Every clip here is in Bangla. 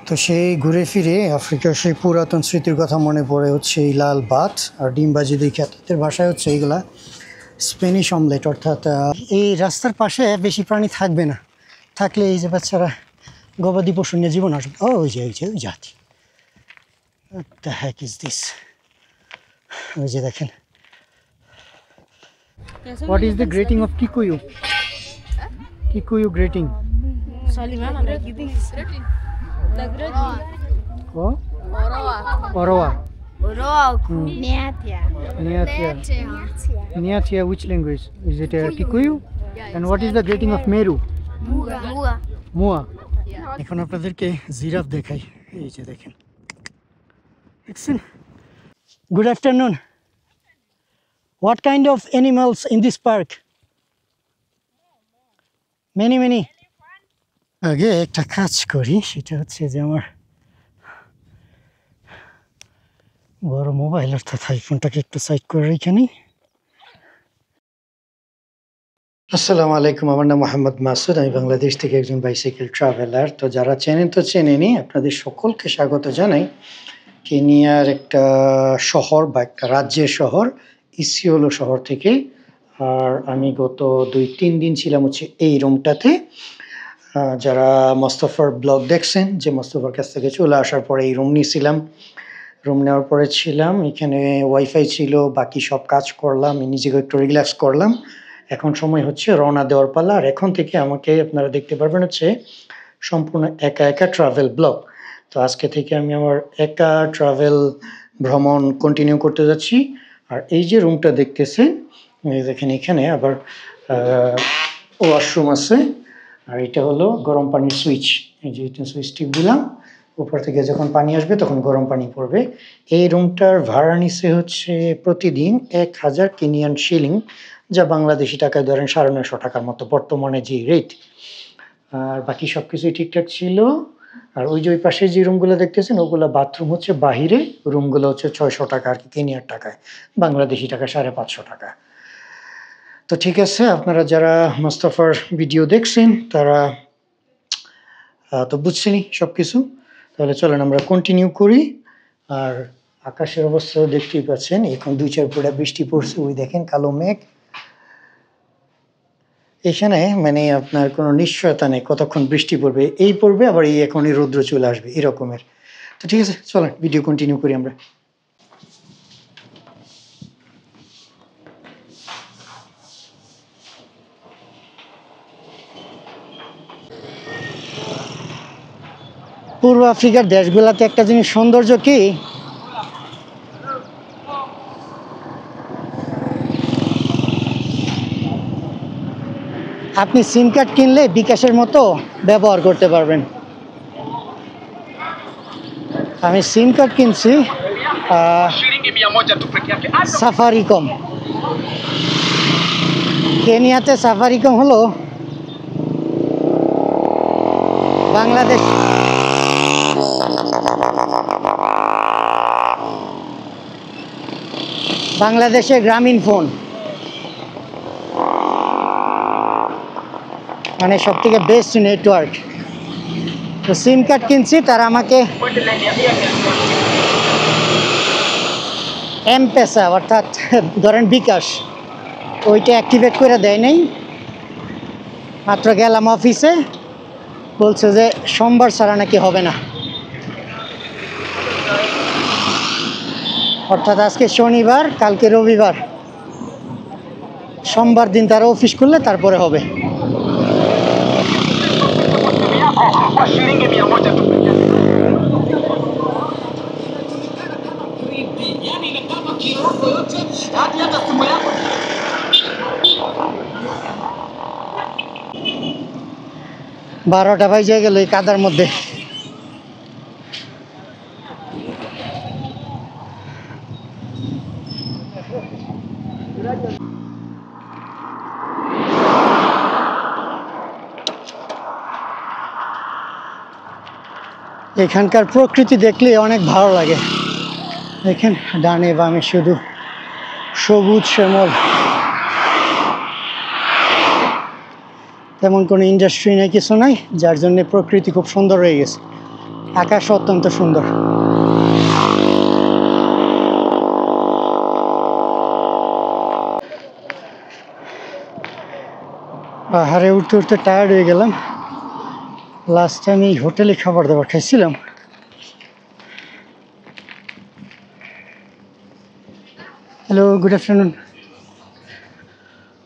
তো সেই ঘুরে ফিরে আফ্রিকার সেই পুরাতন স্মৃতির কথা মনে পড়ে হচ্ছে এই লাল ভাত আর ডিমবাজি দেখে। তাদের ভাষায় হচ্ছে এইগুলা স্প্যানিশ অমলেট। অর্থাৎ এই রাস্তার পাশে বেশি প্রাণী থাকবে না, থাকলে এই যে বাচ্চারা গবাদি পশু নিয়ে জীবন আসবে। ও ওই যে ওই জাতি, What the heck is this? ওই যে দেখেন, What is the grating of Kikuyu? Kikuyu grating. Salimana lagi this. Oh? Orowa. Niatia. Niatia, which language? Is it Kikuyu? And what is the grating of Meru? Mua. এখন আপনাদেরকে জিরাফ দেখাই। এই যে দেখেন, দেখছেন? Good afternoon. What kind of animals in this park? Many. আগে একটা কাজ করি, সেটা হচ্ছে যে আমার বড় মোবাইল অর্থাৎ আইফোনটাকে একটু সাইড করে রেখে নিই। আসসালামু আলাইকুম, আমার নাম মোহাম্মদ মাসুদ, আমি বাংলাদেশ থেকে একজন বাইসাইকেল ট্রাভেলার। তো যারা চেনেন তো চেনেনি, আপনাদের সকলকে স্বাগত জানাই কেনিয়ার একটা শহর বা একটা রাজ্যের শহর ইসিওলো শহর থেকে। আর আমি গত 2-3 দিন ছিলাম হচ্ছে এই রুমটাতে। যারা মোস্তফার ব্লগ দেখছেন, যে মোস্তফার কাছ থেকে চলে আসার পরে এই রুম নিয়েছিলাম। রুম নেওয়ার পরে ছিলাম এখানে, ওয়াইফাই ছিল, বাকি সব কাজ করলাম, নিজেকে একটু রিল্যাক্স করলাম। এখন সময় হচ্ছে রওনা দেওয়ার পালা। আর এখন থেকে আমাকে আপনারা দেখতে পারবেন হচ্ছে সম্পূর্ণ একা ট্রাভেল ব্লগ। তো আজকে থেকে আমি আমার একা ট্রাভেল ভ্রমণ কন্টিনিউ করতে যাচ্ছি। আর এই যে রুমটা দেখতেছেন, দেখেন এখানে আবার ওয়াশরুম আছে। আর এটা হলো গরম পানির সুইচ। এই যে এটা সুইচ টিপ দিলাম, উপর থেকে যখন পানি আসবে তখন গরম পানি পড়বে। এই রুমটার ভাড়া নিচ্ছে হচ্ছে প্রতিদিন 1000 কেনিয়ান শিলিং, যা বাংলাদেশি টাকায় ধরেন 950 টাকার মতো বর্তমানে যে রেট। আর বাকি সব কিছুই ঠিকঠাক ছিল। আর ওই যে ওই পাশে যে রুমগুলো দেখতেছেন, ওগুলো বাথরুম হচ্ছে বাহিরে, রুমগুলো হচ্ছে 600 টাকা আর কি কেনিয়ার টাকায়, বাংলাদেশি টাকা 550 টাকা। তো ঠিক আছে, আপনারা যারা মোস্তফার ভিডিও দেখছেন তারা তো বুঝছেনই সব কিছু। তাহলে চলেন আমরা কন্টিনিউ করি। আর আকাশের অবস্থা দেখতেই পাচ্ছেন, এখন 2-4 ফোঁটা বৃষ্টি পড়ছে। ওই দেখেন কালো মেঘ। এখানে মানে আপনার কোনো নিশ্চয়তা নেই কতক্ষণ বৃষ্টি পড়বে, এই পড়বে আবার এই এখনই রৌদ্র চলে আসবে, এরকমের। তো ঠিক আছে, চলেন ভিডিও কন্টিনিউ করি আমরা। পূর্ব আফ্রিকার দেশগুলোতে একটা জিনিস সৌন্দর্য কি, আপনি সিম কার্ড কিনলে বিকাশের মতো ব্যবহার করতে পারবেন। আমি সিম কার্ড কিনছি সাফারিকম। কেনিয়াতে সাফারিকম হলো বাংলাদেশের গ্রামীণ ফোন, মানে সব থেকে বেস্ট নেটওয়ার্ক। তো সিম কার্ড কিনছি, তারা আমাকে এম-পেসা অর্থাৎ ধরেন বিকাশ, ওইটা অ্যাক্টিভেট করে দেয় নাই। মাত্র গেলাম অফিসে, বলছে যে সোমবার ছাড়া নাকি হবে না। অর্থাৎ আজকে শনিবার, কালকে রবিবার, সোমবার দিন তারা অফিস করলে তারপরে হবে। বারোটা বাজে গেল এই কাদার মধ্যে। এখানকার প্রকৃতি দেখলে অনেক ভালো লাগে। দেখেন ডানে বামে শুধু সবুজ শ্যামল, তেমন কোনো ইন্ডাস্ট্রি নেই, কিছু নাই, যার জন্য প্রকৃতি খুব সুন্দর হয়ে গেছে। আকাশ অত্যন্ত সুন্দর। পাহাড়ে উঠতে উঠতে টায়ার্ড হয়ে গেলাম। লাস্ট টাইম এই হোটেলে খাবার দাবার খাইছিলাম। Hello, good afternoon.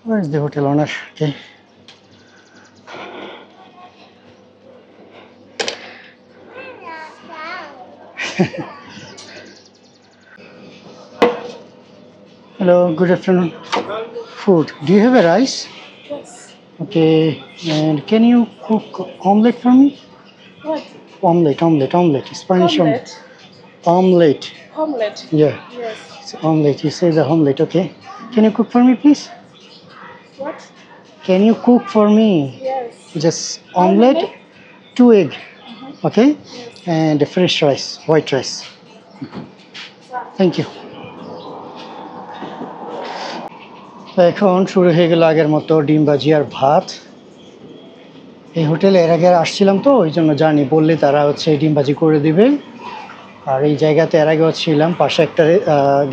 Where is the hotel owner? Okay. Hello, good afternoon. Food. Do you have a rice? Yes. Okay. And can you cook omelette for me? What? Omelette. Spanish Omelette? omelette. Omelette? Yeah, Yes. it's omelette. You say the omelette, okay? Can you cook for me, please? What? Can you cook for me? Yes. Just omelette, 2 egg, okay? Yes. And a fresh rice, white rice. Thank you. এখন শুরু হয়ে গেল আগের মতো ডিম ভাজি আর ভাত। এই হোটেলে এর আগে আসছিলাম তো ওই জন্য জানি, বললে তারা হচ্ছে ডিম ভাজি করে দিবে। আর এই জায়গাতে এর আগেও ছিলাম, পাশে একটা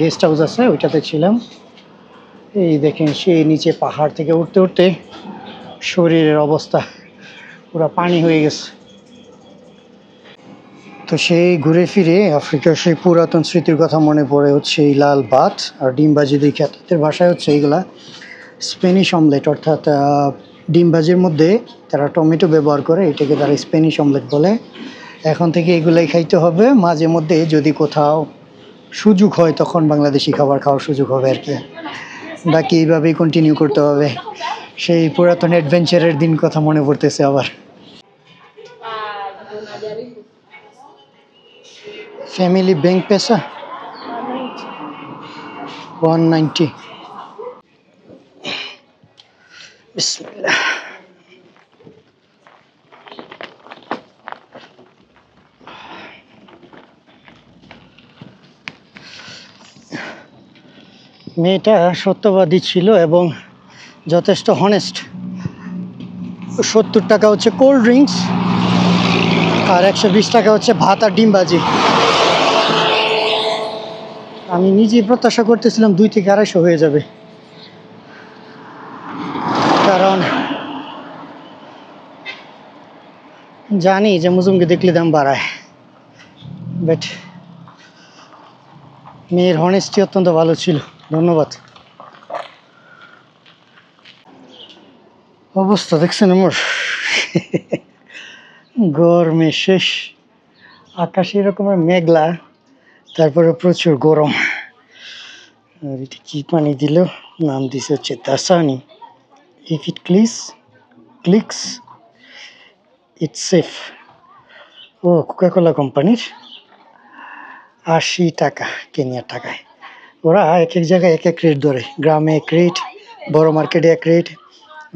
গেস্ট হাউস আছে, ওইটাতে ছিলাম। এই দেখেন সেই নিচে পাহাড় থেকে উঠতে উঠতে শরীরের অবস্থা পুরো পানি হয়ে গেছে। তো সেই ঘুরে ফিরে আফ্রিকার সেই পুরাতন স্মৃতির কথা মনে পড়ে হচ্ছে এই লাল ভাত আর ডিম ভাজি দেখে। তাদের ভাষায় হচ্ছে এইগুলা স্প্যানিশ অমলেট, অর্থাৎ ডিম ভাজির মধ্যে তারা টমেটো ব্যবহার করে, এটাকে তারা স্প্যানিশ অমলেট বলে। এখন থেকে এগুলাই খাইতে হবে, মাঝে মধ্যে যদি কোথাও সুযোগ হয় তখন বাংলাদেশি খাবার খাওয়ার সুযোগ হবে আর কি। বাকি এইভাবেই কন্টিনিউ করতে হবে। সেই পুরাতন অ্যাডভেঞ্চারের দিন কথা মনে পড়তেছে আবার। ফ্যামিলি ব্যাংক পেসা 190। বিসমিল্লাহ। মেয়েটা সত্যবাদী ছিল এবং যথেষ্ট হনেস্ট। 70 টাকা হচ্ছে কোল্ড ড্রিঙ্কস আর 120 টাকা হচ্ছে ভাত আর ডিম ভাজি। আমি নিজেই প্রত্যাশা করতেছিলাম 2 থেকে 250 হয়ে যাবে, কারণ জানি যে মুজুমকে দেখলে দাম বাড়ায়। বাট মেয়ের হনেস্টি অত্যন্ত ভালো ছিল, ধন্যবাদ। অবস্থা দেখছেন আমার, গরমে শেষ। আকাশে এরকমের মেঘলা, তারপরে প্রচুর গরম। আর এটা কি পানি দিল, নাম দিছে হচ্ছে Dasani. If it clicks it's safe. ও কোকাকোলা কোম্পানির, 80 টাকা কেনিয়ার টাকায়। ওরা এক এক জায়গায় এক এক রেট ধরে, গ্রামে এক রেট, বড় মার্কেটে এক রেট,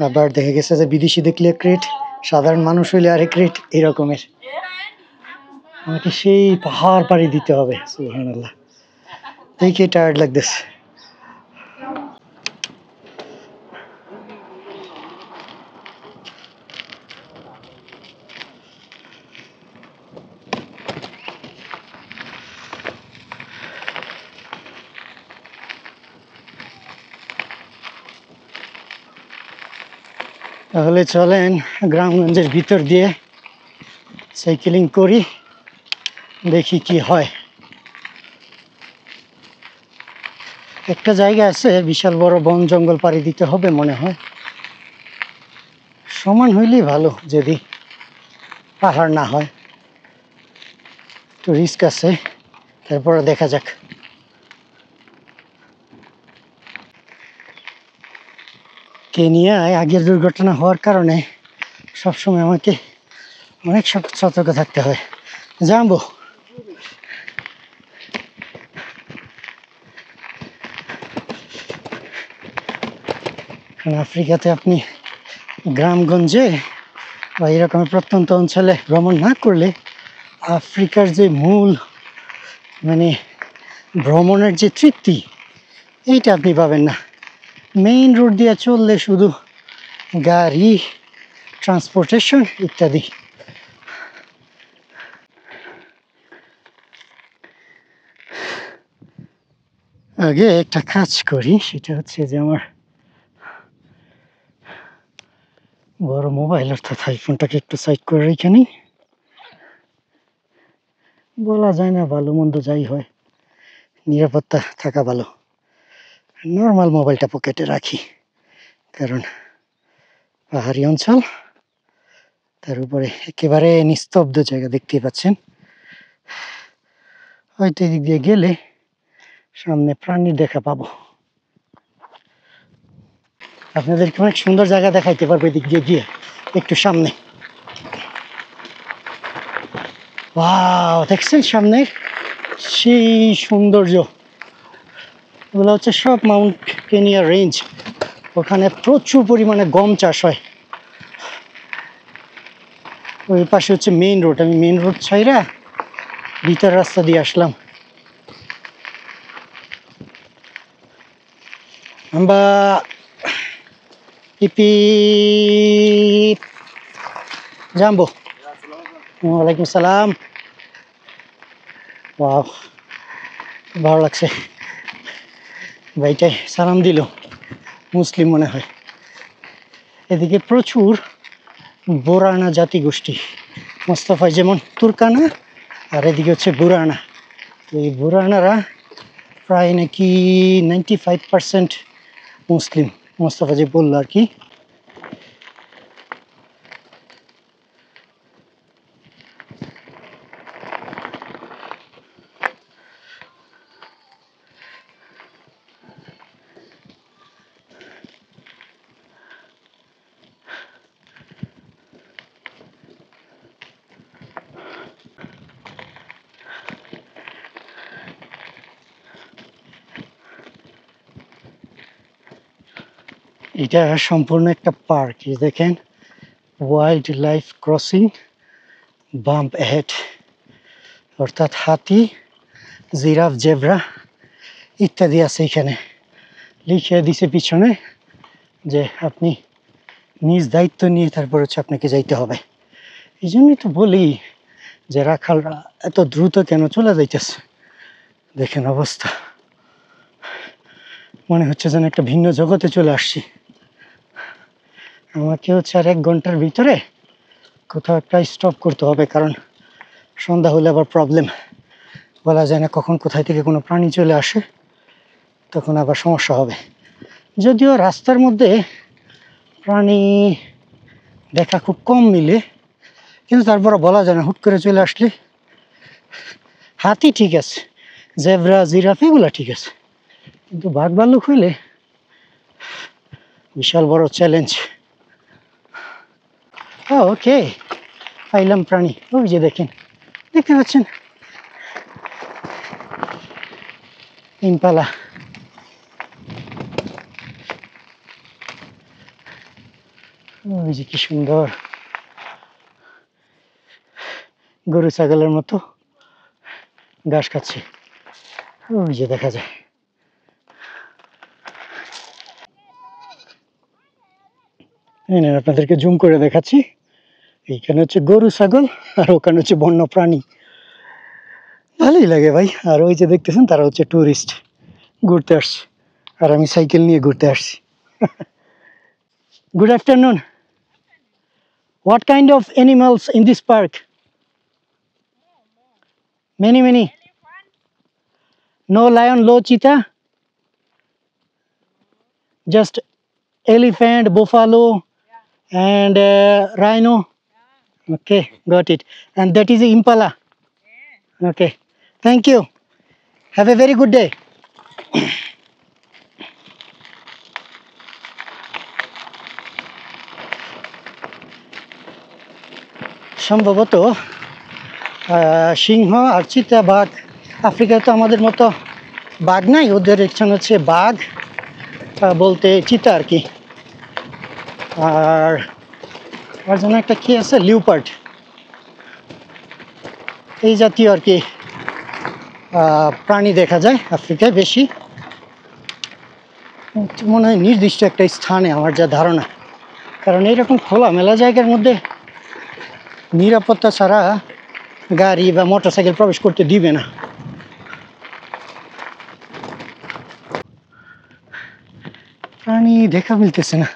আবার দেখা গেছে যে বিদেশি দেখলে এক রেট, সাধারণ মানুষ হইলে আরেক রেট, এরকমের। আমাকে সেই পাহাড় পাড়ি দিতে হবে, সুবহানাল্লাহ, দেখে টায়ার্ড লাগতেছে। তাহলে চলেন গ্রামগঞ্জের ভিতর দিয়ে সাইকেলিং করি, দেখি কি হয়। একটা জায়গা আছে বিশাল বড় বন জঙ্গল পাড়ি দিতে হবে মনে হয়, সমান হইলেই ভালো, যদি পাহাড় না হয় তো রিস্ক আছে, তারপরে দেখা যাক। কেনিয়ায় আগের দুর্ঘটনা হওয়ার কারণে সবসময় আমাকে অনেক সতর্ক থাকতে হয়। জানবো কারণ আফ্রিকাতে আপনি গ্রামগঞ্জে বা এরকম প্রত্যন্ত অঞ্চলে ভ্রমণ না করলে আফ্রিকার যে মূল মানে ভ্রমণের যে তৃপ্তি, এইটা আপনি পাবেন না। মেইন রোড দিয়ে চললে শুধু গাড়ি, ট্রান্সপোর্টেশন ইত্যাদি। আগে একটা কাজ করি, সেটা হচ্ছে যে আমার বড় মোবাইল অর্থাৎ আইফোনটাকে একটু সাইড করে রেখে নিই। বলা যায় না, ভালো মন্দ যাই হয় নিরাপত্তা থাকা ভালো। নর্মাল মোবাইলটা পকেটে রাখি, কারণ পাহাড়ি অঞ্চল, তার উপরে একেবারে নিস্তব্ধ জায়গা দেখতেই পাচ্ছেন। হয়তো এদিক দিয়ে গেলে সামনে প্রাণীর দেখা পাবো। আপনাদেরকে অনেক সুন্দর জায়গা দেখাইতে পারবো এদিক দিয়ে গিয়ে একটু সামনে। ওয়াও, দেখছেন সামনে সেই সৌন্দর্য। ওগুলো হচ্ছে সব মাউন্ট কেনিয়া রেঞ্জ। ওখানে প্রচুর পরিমাণে গম চাষ হয়। ওই পাশে হচ্ছে মেইন রোড। আমি মেইন রোড ছাইরা ভিতর রাস্তা দিয়ে আসলাম। আমরা পিপি জাম্বো। ওয়ালাইকুম সালাম। ওয়াও, ভালো লাগছে। ভাইটাই সালাম দিল, মুসলিম মনে হয়। এদিকে প্রচুর বোরানা জাতি গোষ্ঠী। মোস্তফায় যেমন তুর্কানা, আর এদিকে হচ্ছে বুরানা। তো এই বুরানারা প্রায় নাকি 95% মুসলিম, মোস্তফা যে বললো আর কি। এটা সম্পূর্ণ একটা পার্ক। এই দেখেন, wild life crossing bump head, অর্থাৎ হাতি, জিরাফ, জেব্রা ইত্যাদি আছে। এখানে লিখে দিছে পিছনে যে আপনি নিজ দায়িত্ব নিয়ে তারপর হচ্ছে আপনাকে যাইতে হবে। এই জন্যই তো বলি যে রাখালরা এত দ্রুত কেন চলে যাইতেছে। দেখেন অবস্থা, মনে হচ্ছে যেন একটা ভিন্ন জগতে চলে আসছি। আমাকে হচ্ছে আর 1 ঘন্টার ভিতরে কোথাও একটা স্টপ করতে হবে, কারণ সন্ধ্যা হলে আবার প্রবলেম। বলা যায় না কখন কোথায় থেকে কোনো প্রাণী চলে আসে, তখন আবার সমস্যা হবে। যদিও রাস্তার মধ্যে প্রাণী দেখা খুব কম মিলে, কিন্তু তারপর বলা যায় না হুট করে চলে আসলে। হাতি ঠিক আছে, জেব্রা, জিরাফ এগুলা ঠিক আছে, কিন্তু বাঘ ভাল্লুক হইলে বিশাল বড় চ্যালেঞ্জ। ওকে, পাইলাম প্রাণী। ওই যে দেখেন, দেখতে পাচ্ছেন ইম্পালা। ওই যে কি সুন্দর, গরু ছাগলের মতো ঘাস খাচ্ছে। ওই যে দেখা যায়। আপনাদেরকে জুম করে দেখাচ্ছি। এইখানে হচ্ছে গরু ছাগল, আর ওখানে হচ্ছে বন্য প্রাণী। ভালোই লাগে ভাই। আর ওই যে দেখতেছেন, তারা হচ্ছে টুরিস্ট, ঘুরতে আসছে, আর আমি সাইকেল নিয়ে ঘুরতে আসছি। Good afternoon. What kind of animals in this park? Many. No lion, no cheetah? Just elephant, buffalo, and rhino? Okay, got it. And that is impala? Okay, thank you. Have a very good day. সম্ভবত সিংহ আর চিতা বাঘ, আফ্রিকায় তো আমাদের মতো বাঘ নাই, ওদের এখানে হচ্ছে বাঘ বলতে চিতা আর কি। আর আর যেন একটা কি আছে, লিওপার্ড, এই জাতীয় আর কি প্রাণী দেখা যায় আফ্রিকায় বেশি। মনে হয় নির্দিষ্ট একটা স্থানে, আমার যা ধারণা, কারণ এইরকম খোলা মেলা জায়গার মধ্যে নিরাপত্তা ছাড়া গাড়ি বা মোটরসাইকেল প্রবেশ করতে দিবে না। প্রাণী দেখা মিলতেছে না।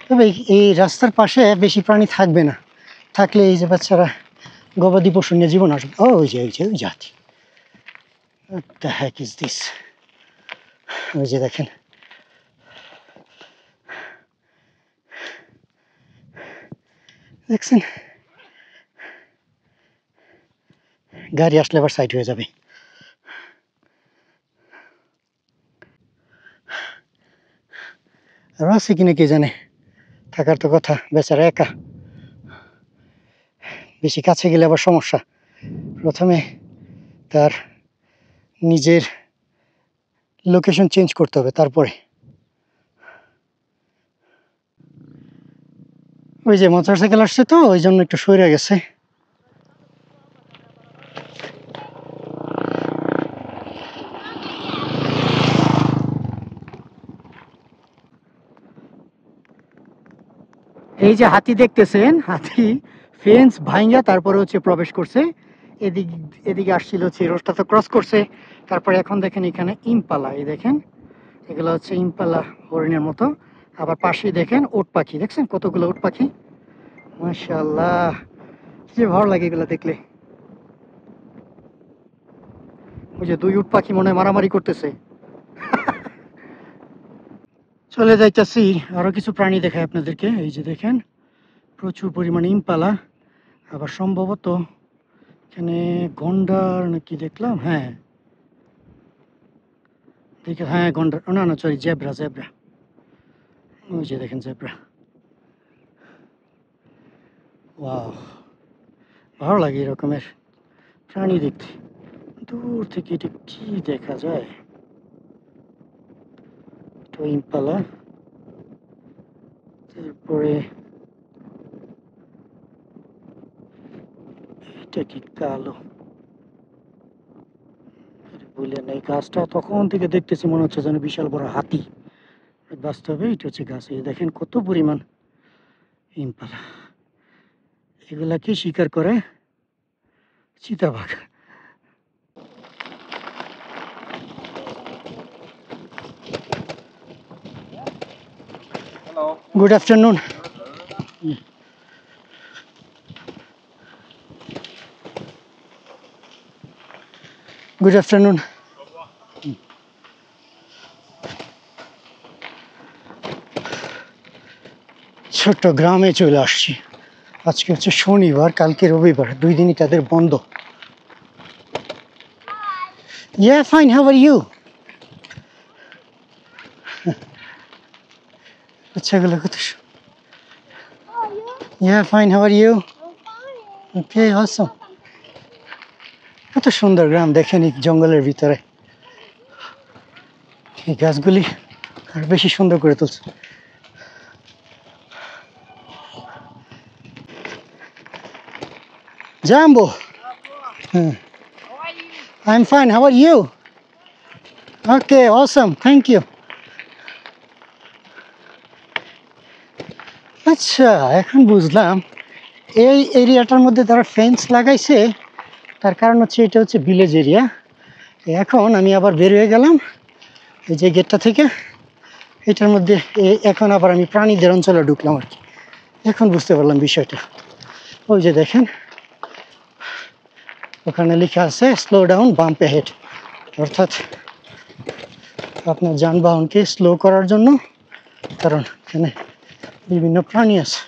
তবে এই রাস্তার পাশে বেশি প্রাণী থাকবে না, থাকলে এই যে বাচ্চারা গবাদি পশু নিয়ে জীবন আসবে। ও ওই যে ওই জাতি, What the heck is this? ওই যে দেখেন, দেখছেন, গাড়ি আসলে আবার সাইড হয়ে যাবে। আর আছে কিনা কে জানে, থাকার তো কথা, বেচারা একা, বেশি কাছে গেলে আবার সমস্যা। প্রথমে তার নিজের লোকেশন চেঞ্জ করতে হবে, তারপরে। ওই যে মোটরসাইকেল আসছে তো, ওই জন্য একটু সরে গেছে। এই যে হাতি দেখতেছেন, হাতি ফেন্স ভাঙ্গা তারপরে হচ্ছে প্রবেশ করছে। এদিকে আসছিল হচ্ছে, রোডটা তো ক্রস করছে। তারপরে এখন দেখেন এখানে ইম্পালা, এই দেখেন এগুলো হচ্ছে ইম্পালা, হরিণের মতো। আবার পাশেই দেখেন উট পাখি, দেখছেন কতগুলো উট পাখি, মাশাআল্লাহ, যে ভালো লাগে এগুলো দেখলে। ওই যে দুই উট পাখি মনে হয় মারামারি করতেছে। চলে যাইতেছি, আরো কিছু প্রাণী দেখায় আপনাদেরকে। এই যে দেখেন প্রচুর পরিমাণে ইম্পালা, আবার সম্ভবত এখানে গন্ডার নাকি দেখলাম, হ্যাঁ দেখে, হ্যাঁ গন্ডার, না না সরি, জেব্রা জেব্রা, ওই যে দেখেন জেব্রা। ওয়াও, ভালো লাগে এরকমের প্রাণী দেখতে। দূর থেকে এটা কি দেখা যায়, তো ইম্পালা, তারপরে এটা কি কালো, বলে নেই। গাছটা তখন থেকে দেখতেছি মনে হচ্ছে যেন বিশাল বড় হাতি, বাস্তবে এটা হচ্ছে গাছ। এই দেখেন কত পরিমাণ ইম্পালা, এগুলা কি শিকার করে চিতাবাঘ। Good afternoon. Good afternoon. ছোট্ট গ্রামে চলে আসছি। আজকে হচ্ছে শনিবার, কালকে রবিবার, দুই দিনই তাদের বন্ধ। Yeah, fine. How are you? বাচ্চাগুলো কত Yeah, fine. How are you? Okay, awesome. কত সুন্দর গ্রাম দেখেন, এই জঙ্গলের ভিতরে এই গাছগুলি আর বেশি সুন্দর করে তুলছে। Jambo. I'm fine. How are you? Okay, awesome. Thank you. আচ্ছা, এখন বুঝলাম এই এরিয়াটার মধ্যে তারা ফেন্স লাগাইছে, তার কারণ হচ্ছে এটা হচ্ছে ভিলেজ এরিয়া। এখন আমি আবার বের হয়ে গেলাম এই যে গেটটা থেকে, এটার মধ্যে এখন আবার আমি প্রাণীদের অঞ্চলে ঢুকলাম আর কি। এখন বুঝতে পারলাম বিষয়টা। ওই যে দেখেন ওখানে লেখা আছে স্লো ডাউন বাম্প অ্যাহেড, অর্থাৎ আপনার যানবাহনকে স্লো করার জন্য, কারণ এখানে বিভিন্ন প্রাণী আছে।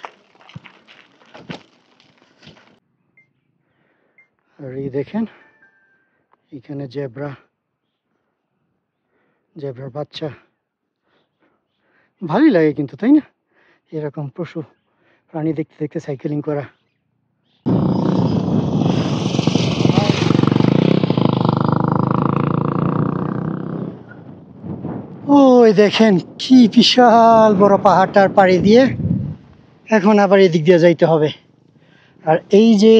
আর এই দেখেন এখানে জেব্রার বাচ্চা, ভালোই লাগে কিন্তু, তাই না, এরকম পশু প্রাণী দেখতে দেখতে সাইকেলিং করা। ওই দেখেন কি বিশাল বড় পাহাড়টার পাড়ি দিয়ে এখন আবার এদিক দিয়ে যাইতে হবে। আর এই যে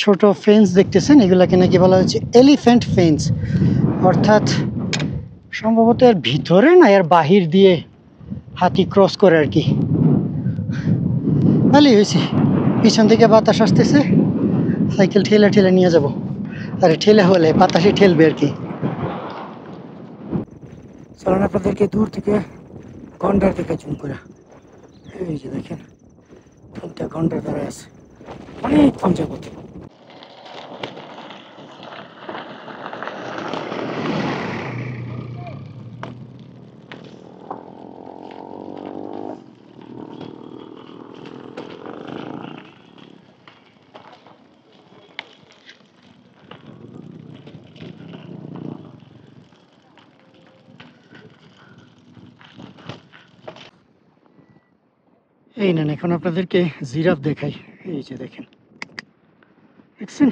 ছোট ফেন্স দেখতেছেন, এগুলাকে নাকি বলা হচ্ছে এলিফ্যান্ট ফেন্স, অর্থাৎ সম্ভবত এর ভিতরে না এর বাহির দিয়ে হাতি ক্রস করে আর কি। ভালোই হয়েছে, পিছন থেকে বাতাস আসতেছে, সাইকেল ঠেলে ঠেলে নিয়ে যাব। আরে ঠেলে হলে বাতাসে ঠেলবে আর কি। চলেন আপনাদেরকে দূর থেকে গন্ডার থেকে জুম করে। এই যে দেখেন 3টা গন্ডার দাঁড়ায় আছে অনেকক্ষণ যাবত। এই নেন এখন আপনাদেরকে জিরাফ দেখাই। এই যে দেখেন, দেখছেন?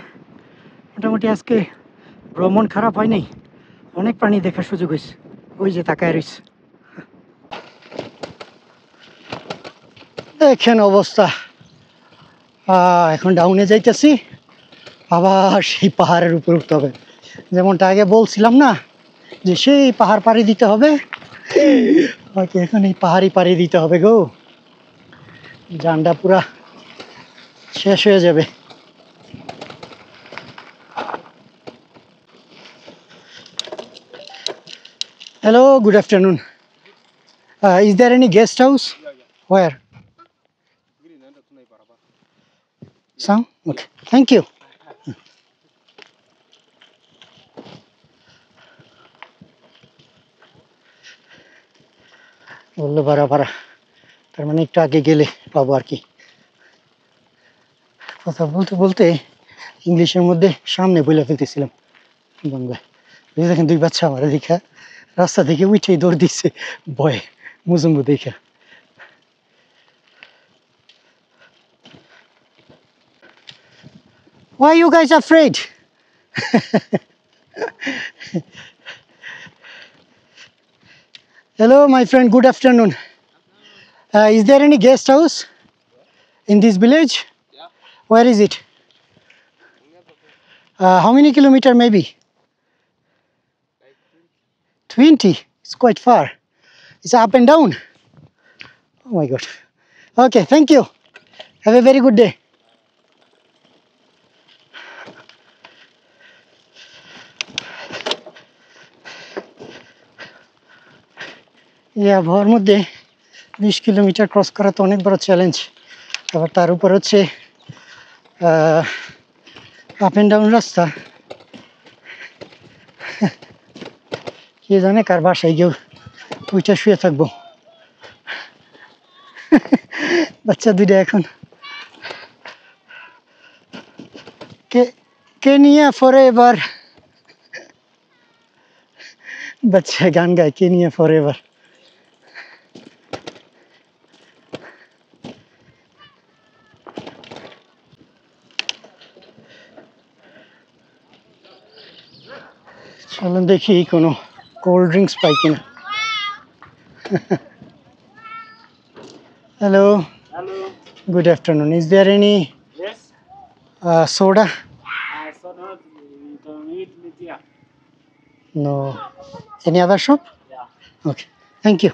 মোটামুটি আজকে ভ্রমণ খারাপ হয় নাই, অনেক প্রাণী দেখার সুযোগ হয়েছে। ওই যে তাকায় রয়েছে, দেখেন অবস্থা। এখন ডাউনে যাইতেছি, আবার সেই পাহাড়ের উপর উঠতে হবে। যেমনটা আগে বলছিলাম না যে সেই পাহাড় পাড়ি দিতে হবে, ওকে এখন এই পাহাড়ি পাড়ি দিতে হবে গো। জানটা পুরা শেষ হয়ে যাবে। Hello, good afternoon. Is there any guest house? Where? Some? Okay. Thank you. বললো ভাড়া ভাড়া, তার মানে একটু আগে গেলে পাবো আর কি। কথা বলতে বলতে ইংলিশের মধ্যে সামনে বলে ফেলতেছিলাম বাংলায়। দেখেন 2 বাচ্চা আমার দেখা রাস্তা থেকে উঠেই দৌড় দিচ্ছে ভয়ে, মুজুম্বু দেখা। Why you guys afraid? Hello, my friend. Good afternoon. Is there any guest house in this village? Yeah. Where is it? How many kilometer maybe? Like 20. It's quite far. It's up and down. Oh my God. Okay, thank you. Have a very good day. এই আবহাওয়ার মধ্যে 20 কিলোমিটার ক্রস করা তো অনেক বড় চ্যালেঞ্জ। আবার তার উপর হচ্ছে আপ অ্যান্ড ডাউন রাস্তা। কে জানে কার বাসায় গিয়েও ওইটা শুয়ে থাকবো। বাচ্চা 2টা এখন কেনিয়া ফরএভার, বাচ্চা গান গায় কেনিয়া ফরএভার। চলুন দেখি কোনো কোল্ড ড্রিঙ্কস পাই কিনা। Hello, hello. Good afternoon. Is there any Yes. soda? So no, we don't need media. No. Any other shop? Yeah. Okay, thank you.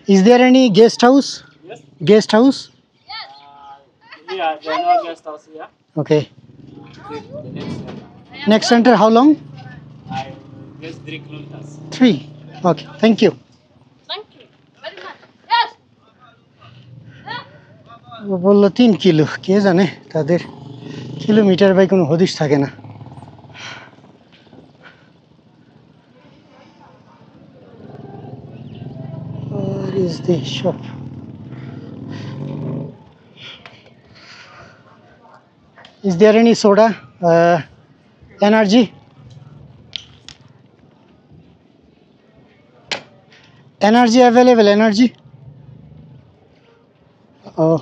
Is there any guest house? Yes. Guest house? Yeah, there are no guest house here. Okay. The next one. Next center, how long? I guess 3 kilometers. 3. Okay, thank you. Thank you very much. Yes. ও বললো 3 কিলো, কে জানে তাদের কিলোমিটার বাই কোনো হদিশ থাকে না। Where is the shop? Is there any soda? Energy? Energy available? Energy? Oh,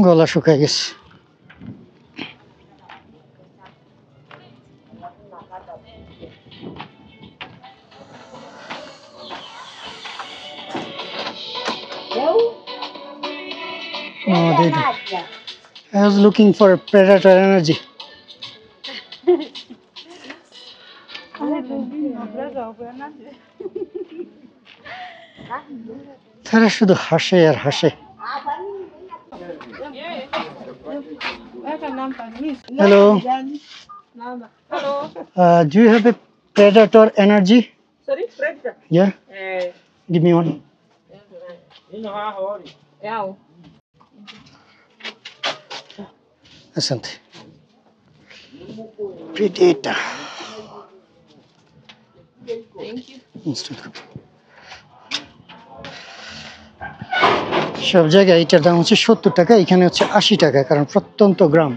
গলা শুকায় গেছে। No, they don't. I was looking for Predator energy. তারা শুধু হাসে আর হাসে। Hello. Hello. Do you have a Predator energy. Sorry, Predator. Yeah, give me one. Yeah. Asante. Predator. Thank you. Instant. সব জায়গায় এটার দাম হচ্ছে 70 টাকা, এখানে হচ্ছে 80 টাকা, কারণ প্রত্যন্ত গ্রাম।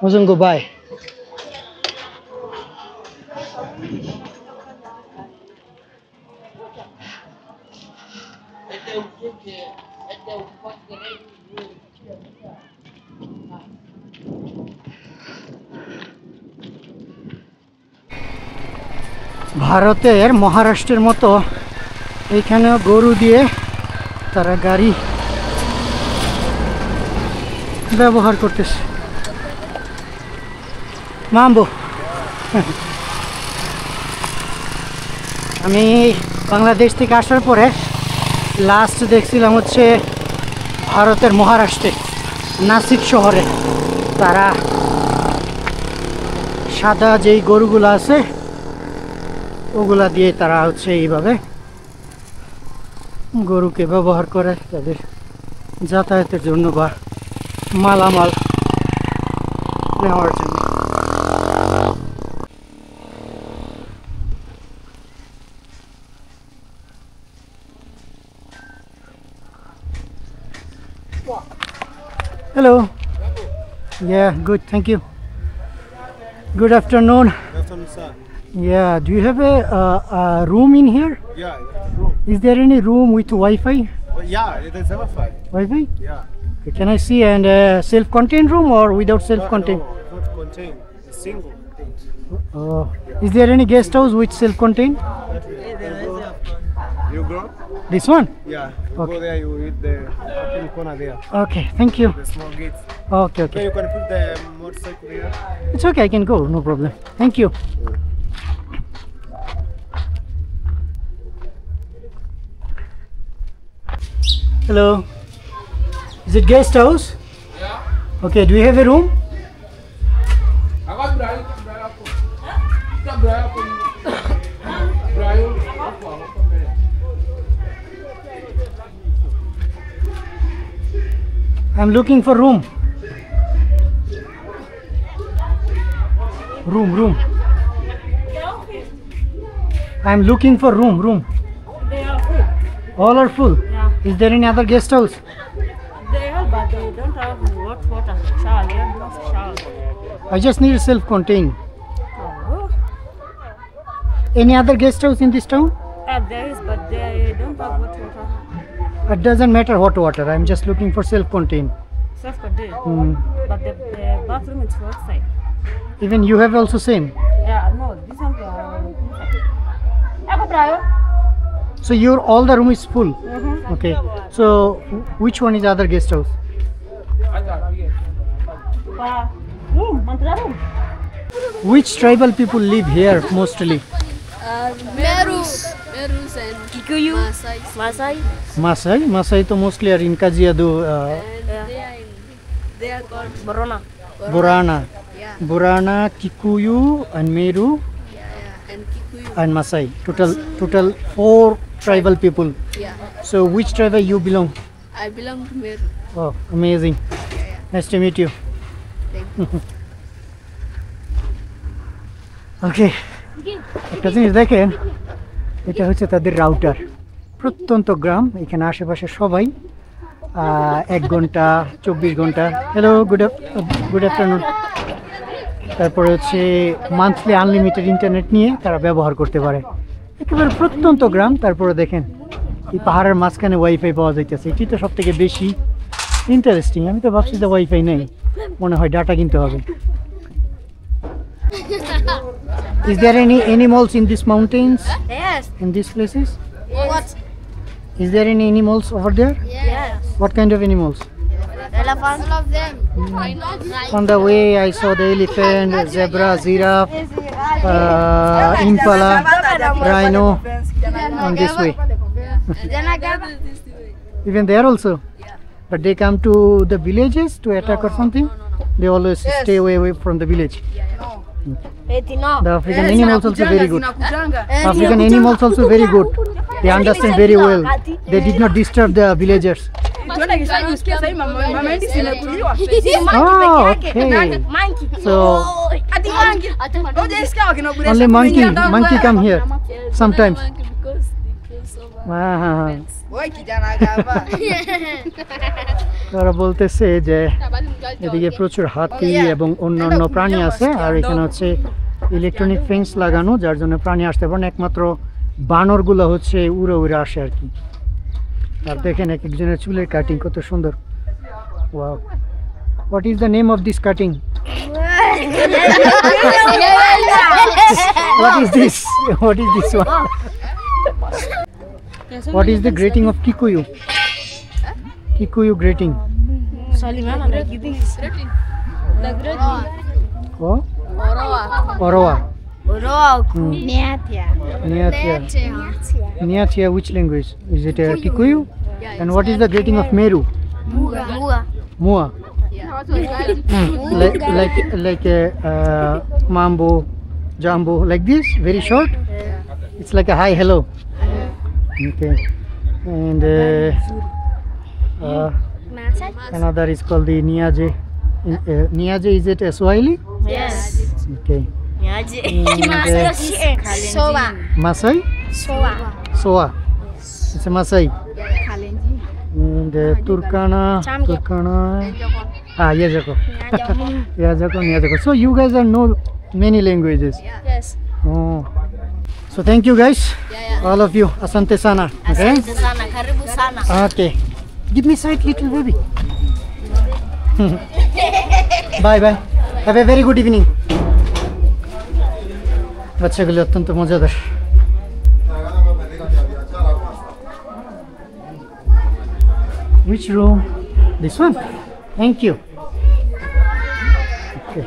ওজন গো বাই। ভারতের মহারাষ্ট্রের মতো এইখানেও গরু দিয়ে তারা গাড়ি ব্যবহার করতেছে। মাম্বো, আমি বাংলাদেশ থেকে আসার পরে লাস্ট দেখছিলাম হচ্ছে ভারতের মহারাষ্ট্রে নাসিক শহরে তারা সাদা যেই গরুগুলো আছে ওগুলা দিয়ে তারা হচ্ছে এইভাবে গরুকে ব্যবহার করে তাদের যাতায়াতের জন্য বা মালামাল নেওয়ার জন্য। Hello. Yeah, good, thank you. Good afternoon. Good afternoon, sir. Yeah, do you have a room in here? Yeah, room. Is there any room with Wi-Fi? Well, yeah, it is Wi-Fi. Wi-Fi? Yeah. Okay, can I see and self-contained room or without self-contained? No, not contained. It's single. Is there any guest house with self-contained? You go? This one? Yeah. You Okay. go there, you eat the in corner there. Okay, thank you. The small gates. Okay, Okay, okay. you can put the motorcycle here. It's okay, I can go, no problem. Thank you. Hello. Is it guest house? Yeah. Okay, do you have a room? I'm looking for room. Room. I'm looking for room. They are full. All are full. Yeah. Is there any other guest house? They are, but they don't have hot water. Shower. They don't have shower. I just need self-contained. Oh. Any other guest house in this town? There is, but they don't have hot water. It doesn't matter hot water. I'm just looking for self-contained. Self-contained. Hmm. But the bathroom is outside. Even you have also same. Yeah, no, this one inside. So your all the room is full. Mm-hmm. Okay. So which one is the other guest house? Room, mantra room. Which tribal people live here mostly? Merus and Kikuyu. Masai. Masai. Masai to mostly are in Kajiado, And they are called Borona. Burana. Yeah. Burana, Kikuyu and Meru And Kikuyu. and Masai. Total 4 tribal people. Yeah. So which tribe you belong? I belong to Meru. Oh, amazing. Nice to meet you. Thank you. Okay. একটা জিনিস দেখেন, এটা হচ্ছে তাদের রাউটার। প্রত্যন্ত গ্রাম, এখানে আশেপাশে সবাই 1 ঘন্টা 24 ঘন্টা। Hello, good afternoon. তারপরে হচ্ছে মান্থলি আনলিমিটেড ইন্টারনেট নিয়ে তারা ব্যবহার করতে পারে। একেবারে প্রত্যন্ত গ্রাম, তারপরে দেখেন এই পাহাড়ের মাঝখানে ওয়াইফাই পাওয়া যাইতেছে। এটি তো সব থেকে বেশি ইন্টারেস্টিং। আমি তো ভাবছি যে ওয়াইফাই নেই, মনে হয় ডাটা কিনতে হবে। Is there any animals in these mountains? Yes. In these places? What? Is there any animals over there? Yes. What kind of animals? Elephants. All of them. On the way I saw the elephant, zebra, giraffe, impala, rhino, on this way. Even there also? But they come to the villages to attack or something? They always stay away from the village. The African animals also very good. African animals also very good. They understand very well. They did not disturb the villagers. Oh, okay. So only monkey come here sometimes. তারা বলতেছে যে এদিকে প্রচুর হাতি এবং অন্যান্য প্রাণী আছে, আর এখানে হচ্ছে ইলেকট্রনিক ফেন্স লাগানো, যার জন্য প্রাণী আসতে পারে না, একমাত্র বানরগুলো হচ্ছে উড়ে উড়ে আসে আর কি। আর দেখেন এক একজনের চুলের কাটিং কত সুন্দর। Wow, what is the name of this cutting? What is this? What is this one? What is the grating of Kikuyu? Kikuyu grating. Oh? Orowa. Nyathia, which language? Is it Kikuyu? And what is the grating of Meru? Mua. Like Mambo, Jambo, like this, very short. It's like a hi, hello. Okay. And another is called the Niaje. Niaje, is it Swahili? Yes. Okay. Masai? Soa. It's a Masai. And Turkana. Yajako. Yajako. So you guys know many languages. Yes. Oh. So thank you guys, all of you. Asante sana. Okay. Karibu sana. Okay. Give me sight, little baby. Bye bye. Have a very good evening. বাচ্চাগুলো অত্যন্ত মজাদার। Which room? This one. Thank you. Okay.